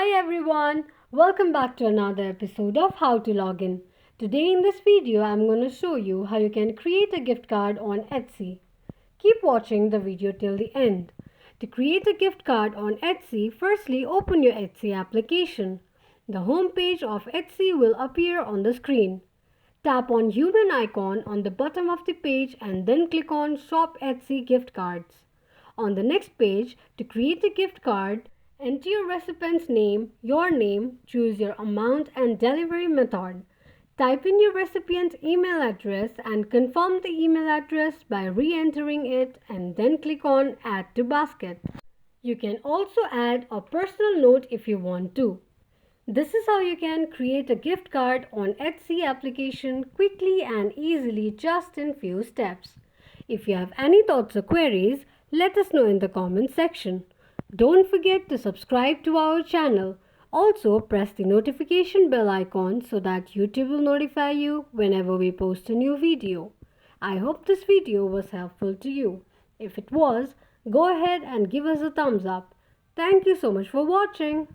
Hi everyone, welcome back to another episode of How to Login. Today in this video I'm going to show you how you can create a gift card on Etsy. Keep watching the video till the end. To create a gift card on Etsy, firstly open your Etsy application. The home page of Etsy will appear on the screen. Tap on human icon on the bottom of the page and then click on Shop Etsy Gift Cards. On the next page, to create a gift card, enter your recipient's name, your name, choose your amount and delivery method. Type in your recipient's email address and confirm the email address by re-entering it and then click on Add to Basket. You can also add a personal note if you want to. This is how you can create a gift card on Etsy application quickly and easily just in few steps. If you have any thoughts or queries, let us know in the comment section. Don't forget to subscribe to our channel. Also press the notification bell icon so that YouTube will notify you whenever we post a new video. I hope this video was helpful to you. If it was, go ahead and give us a thumbs up. Thank you so much for watching.